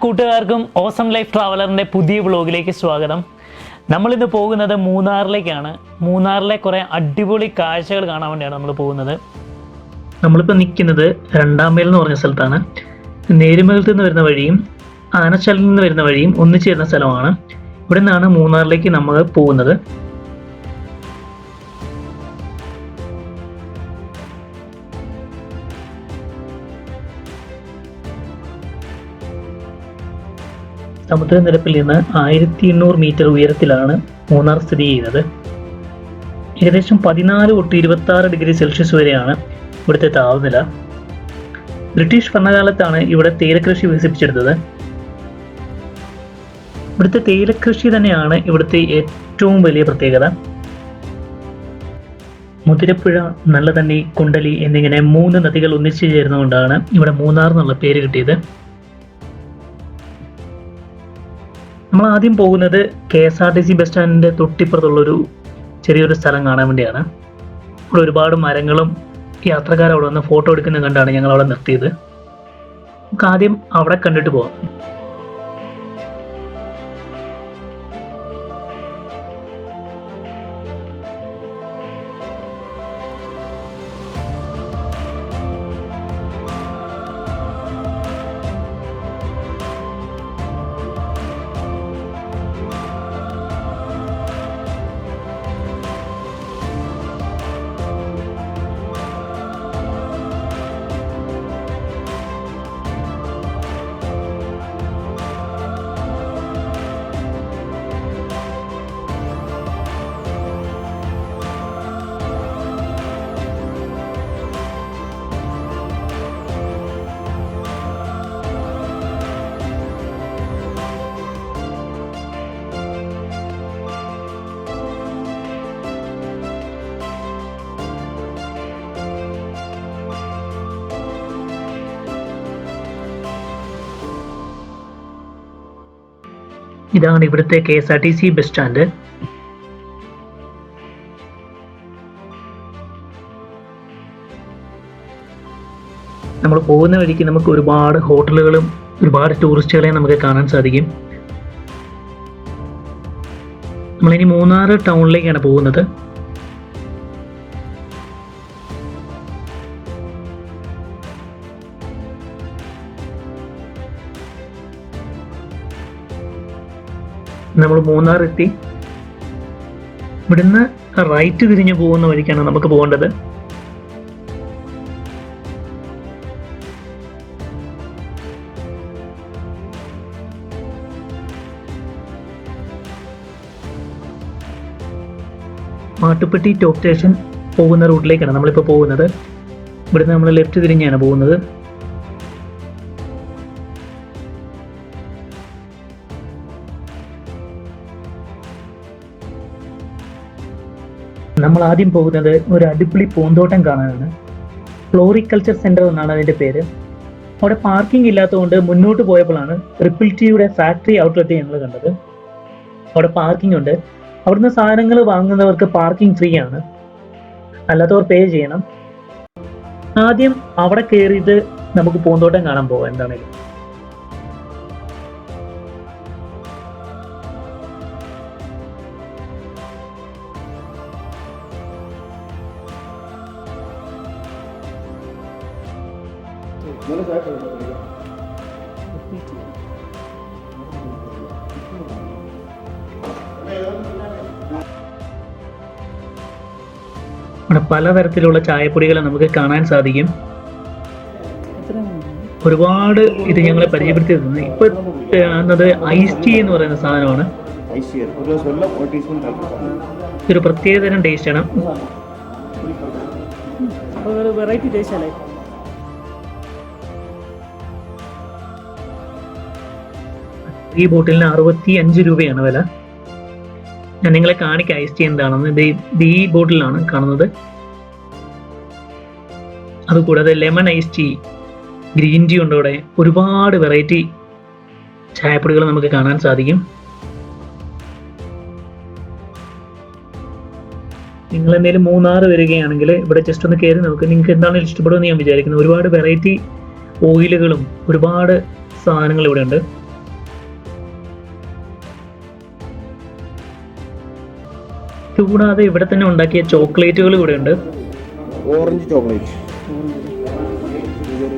കൂട്ടുകാർക്കും awesome life ട്രാവലറിൻ്റെ പുതിയ വ്ളോഗിലേക്ക് സ്വാഗതം. നമ്മളിന്ന് പോകുന്നത് മൂന്നാറിലേക്കാണ്. മൂന്നാറിലെ കുറേ അടിപൊളി കാഴ്ചകൾ കാണാൻ വേണ്ടിയാണ് നമ്മൾ പോകുന്നത്. നമ്മളിപ്പോൾ നിൽക്കുന്നത് 2 മൈൽ എന്ന് പറഞ്ഞ സ്ഥലത്താണ്. നേരുമംഗലത്ത് നിന്ന് വരുന്ന വഴിയും ആനച്ചാലിൽ നിന്ന് വരുന്ന വഴിയും ഒന്നിച്ചു വരുന്ന സ്ഥലമാണ്. ഇവിടെ നിന്നാണ് മൂന്നാറിലേക്ക് നമ്മൾ പോകുന്നത്. സമുദ്രനിരപ്പിൽ നിന്ന് 1800 മീറ്റർ ഉയരത്തിലാണ് മൂന്നാർ സ്ഥിതി ചെയ്യുന്നത്. ഏകദേശം 14 തൊട്ട് 26 ഡിഗ്രി സെൽഷ്യസ് വരെയാണ് ഇവിടുത്തെ താപനില. ബ്രിട്ടീഷ് ഭരണകാലത്താണ് ഇവിടെ തേയിലക്കൃഷി വികസിപ്പിച്ചെടുത്തത്. ഇവിടുത്തെ തേയിലക്കൃഷി തന്നെയാണ് ഇവിടുത്തെ ഏറ്റവും വലിയ പ്രത്യേകത. മുതിരപ്പുഴ, നല്ലതണ്ണി, കുണ്ടലി എന്നിങ്ങനെ 3 നദികൾ ഒന്നിച്ചു ചേർന്നുകൊണ്ടാണ് ഇവിടെ മൂന്നാർ എന്നുള്ള പേര് കിട്ടിയത്. നമ്മൾ ആദ്യം പോകുന്നത് KSRTC ബസ് സ്റ്റാൻഡിൻ്റെ തൊട്ടിപ്പുറത്തുള്ളൊരു ചെറിയൊരു സ്ഥലം കാണാൻ വേണ്ടിയാണ്. അവിടെ ഒരുപാട് മരങ്ങളും യാത്രക്കാർ അവിടെ വന്ന് ഫോട്ടോ എടുക്കുന്നത് കണ്ടാണ് ഞങ്ങൾ അവിടെ നിർത്തിയത്. നമുക്ക് ആദ്യം അവിടെ കണ്ടിട്ട് പോകാം. ഇതാണ് ഇവിടുത്തെ KSRTC ബസ് സ്റ്റാൻഡ്. നമ്മൾ പോകുന്ന വഴിക്ക് നമുക്ക് ഒരുപാട് ഹോട്ടലുകളും ഒരുപാട് ടൂറിസ്റ്റുകളെയും നമുക്ക് കാണാൻ സാധിക്കും. നമ്മളിനി മൂന്നാർ ടൗണിലേക്കാണ് പോകുന്നത്. നമ്മൾ മൂന്നാർ എത്തി. ഇവിടുന്ന് റൈറ്റ് തിരിഞ്ഞു പോകുന്ന വഴിക്കാണ് നമുക്ക് പോകേണ്ടത്. മാട്ടുപ്പെട്ടി ടോപ്പ് സ്റ്റേഷൻ പോകുന്ന റൂട്ടിലേക്കാണ് നമ്മളിപ്പോൾ പോകുന്നത്. ഇവിടുന്ന് നമ്മൾ ലെഫ്റ്റ് തിരിഞ്ഞാണ് പോകുന്നത്. നമ്മൾ ആദ്യം പോകുന്നത് ഒരു അടിപൊളി പൂന്തോട്ടം കാണാനാണ്. ഫ്ലോറിക്കൾച്ചർ സെന്റർ എന്നാണ് അതിൻ്റെ പേര്. അവിടെ പാർക്കിംഗ് ഇല്ലാത്തതുകൊണ്ട് മുന്നോട്ട് പോയപ്പോഴാണ് റിപ്പിൾറ്റിയുടെ ഫാക്ടറി ഔട്ട്ലെറ്റ് ഞങ്ങൾ കണ്ടത്. അവിടെ പാർക്കിംഗ് ഉണ്ട്. അവിടുന്ന് സാധനങ്ങൾ വാങ്ങുന്നവർക്ക് പാർക്കിംഗ് ഫ്രീ ആണ്, അല്ലാത്തവർ പേ ചെയ്യണം. ആദ്യം അവിടെ കയറിയിട്ട് നമുക്ക് പൂന്തോട്ടം കാണാൻ പോകാം. എന്താണെങ്കിലും ഇവിടെ പലതരത്തിലുള്ള ചായപ്പൊടികൾ നമുക്ക് കാണാൻ സാധിക്കും. ഒരുപാട് ഇത് ഞങ്ങളെ പരിചയപ്പെടുത്തി തന്നു. ഇപ്പൊ എന്നത് ഐസ് ടീ എന്ന് പറയുന്ന സാധനമാണ്. ഇതൊരു പ്രത്യേകതരം ടേസ്റ്റ് ആണ്. വെറൈറ്റി ടേസ്റ്റ് അല്ലേ. ഈ ബോട്ടിലിന് 65 രൂപയാണ് വില. ഞാൻ നിങ്ങളെ കാണിക്കാം ഐസ് ടീ എന്താണെന്ന്. ഇത് ഈ ബോട്ടിലാണ് കാണുന്നത്. അതുകൂടാതെ lemon ice tea, green tea ഉണ്ട്. ഇവിടെ ഒരുപാട് വെറൈറ്റി ചായപ്പൊടികൾ നമുക്ക് കാണാൻ സാധിക്കും. നിങ്ങൾ എന്തെങ്കിലും മൂന്നാർ വരികയാണെങ്കിൽ ഇവിടെ ജസ്റ്റ് ഒന്ന് കയറി നോക്കുക. നിങ്ങൾക്ക് എന്താണെങ്കിലും ഇഷ്ടപ്പെടുമെന്ന് ഞാൻ വിചാരിക്കുന്നു. ഒരുപാട് വെറൈറ്റി ഓയിലുകളും ഒരുപാട് സാധനങ്ങൾ ഇവിടെ ഉണ്ട്. കൂടാതെ ഇവിടെ തന്നെ ഉണ്ടാക്കിയ ചോക്ലേറ്റുകൾ കൂടെ ഉണ്ട്. ഓറഞ്ച് ചോക്ലേറ്റ്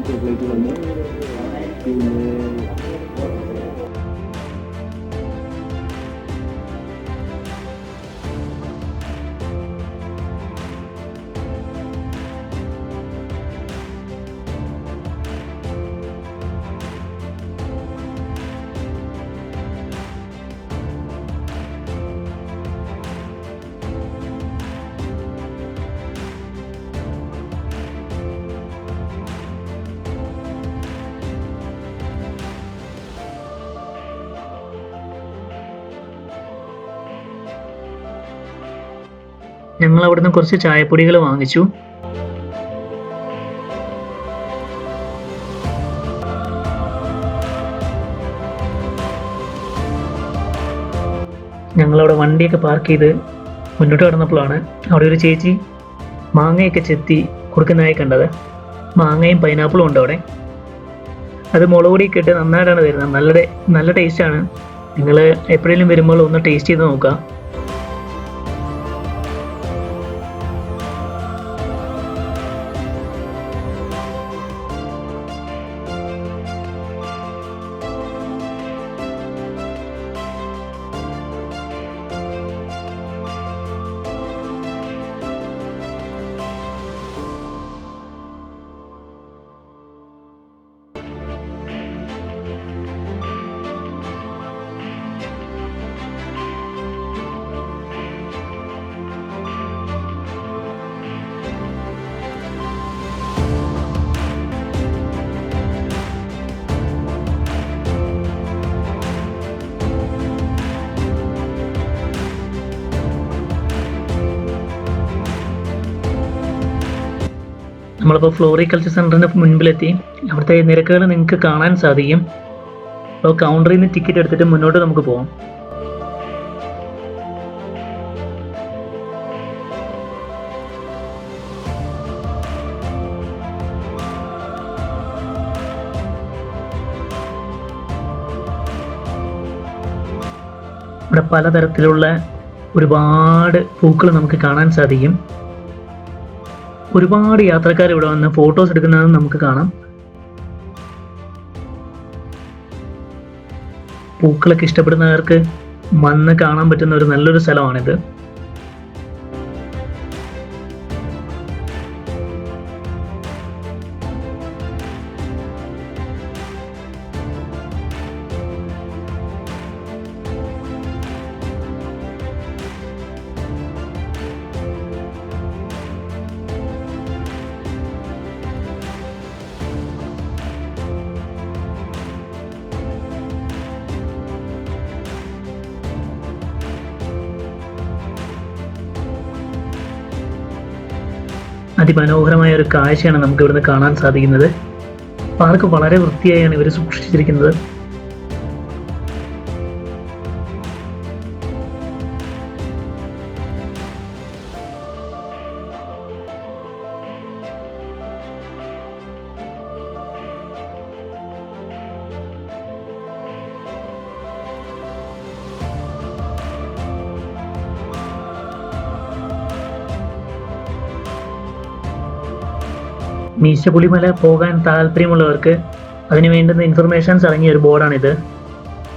ചോക്ലേറ്റുകളുണ്ട്. പിന്നെ ഞങ്ങൾ അവിടുന്ന് കുറച്ച് ചായപ്പൊടികൾ വാങ്ങിച്ചു. ഞങ്ങളവിടെ വണ്ടിയൊക്കെ പാർക്ക് ചെയ്ത് മുന്നോട്ട് കടന്നപ്പോഴാണ് അവിടെ ഒരു ചേച്ചി മാങ്ങയൊക്കെ ചെത്തി കൊടുക്കുന്നതായി കണ്ടത്. മാങ്ങയും പൈനാപ്പിളും ഉണ്ട് അവിടെ. അത് മുളക് പൊടിയൊക്കെ ഇട്ട് നന്നായിട്ടാണ് തരുന്നത്. നല്ല ടേസ്റ്റാണ്. നിങ്ങൾ എപ്പോഴെങ്കിലും വരുമ്പോൾ ഒന്ന് ടേസ്റ്റ് ചെയ്ത് നോക്കുക. നമ്മളിപ്പോൾ ഫ്ലോറികൾച്ചർ സെൻറ്ററിൻ്റെ മുൻപിലെത്തി. അവിടുത്തെ നിരക്കുകൾ നിങ്ങൾക്ക് കാണാൻ സാധിക്കും. അപ്പോൾ കൗണ്ടറിൽ നിന്ന് ടിക്കറ്റ് എടുത്തിട്ട് മുന്നോട്ട് നമുക്ക് പോകാം. ഇവിടെ പലതരത്തിലുള്ള ഒരുപാട് പൂക്കൾ നമുക്ക് കാണാൻ സാധിക്കും. ഒരുപാട് യാത്രക്കാർ ഇവിടെ വന്ന് ഫോട്ടോസ് എടുക്കുന്നത് നമുക്ക് കാണാം. പൂക്കളൊക്കെ ഇഷ്ടപ്പെടുന്നവർക്ക് വന്ന് കാണാൻ പറ്റുന്ന ഒരു നല്ലൊരു സ്ഥലമാണിത്. അതിമനോഹരമായ ഒരു കാഴ്ചയാണ് നമുക്ക് ഇവിടുന്ന് കാണാൻ സാധിക്കുന്നത്. പാർക്ക് വളരെ വൃത്തിയായാണ് ഇവർ സൂക്ഷിച്ചിരിക്കുന്നത്. മീശപ്പുലിമല പോകാൻ താല്പര്യമുള്ളവർക്ക് അതിന് വേണ്ടുന്ന ഇൻഫർമേഷൻസ് അടങ്ങിയ ഒരു ബോർഡാണിത്.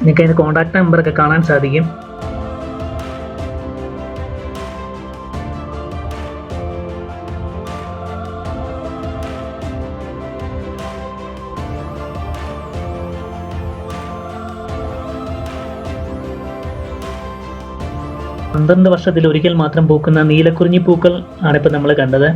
നിങ്ങൾക്ക് അതിൻ്റെ കോൺടാക്ട് നമ്പറൊക്കെ കാണാൻ സാധിക്കും. പന്ത്രണ്ട് വർഷത്തിൽ ഒരിക്കൽ മാത്രം പൂക്കുന്ന നീലക്കുറിഞ്ഞി പൂക്കൾ ആണിപ്പോൾ നമ്മൾ കണ്ടത്.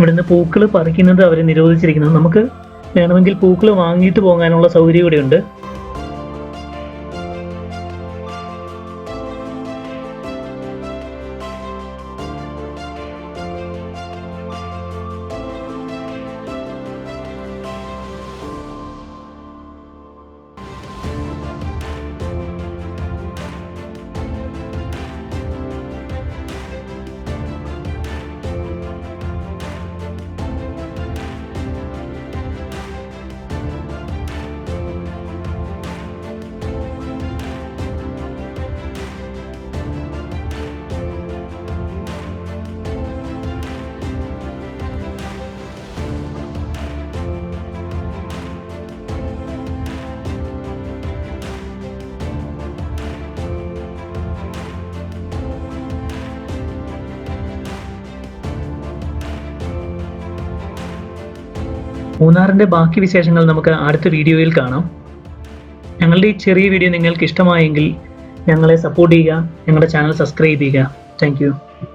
ഇവിടുന്ന് പൂക്കൾ പറിക്കുന്നത് അവർ നിരോധിച്ചിരിക്കുന്നത്. നമുക്ക് വേണമെങ്കിൽ പൂക്കൾ വാങ്ങിയിട്ട് പോകാനുള്ള സൗകര്യം ഇവിടെയുണ്ട്. മൂന്നാറിൻ്റെ ബാക്കി വിശേഷങ്ങൾ നമുക്ക് അടുത്ത വീഡിയോയിൽ കാണാം. ഞങ്ങളുടെ ഈ ചെറിയ വീഡിയോ നിങ്ങൾക്ക് ഇഷ്ടമായെങ്കിൽ ഞങ്ങളെ സപ്പോർട്ട് ചെയ്യുക, ഞങ്ങളുടെ ചാനൽ സബ്സ്ക്രൈബ് ചെയ്യുക. Thank you.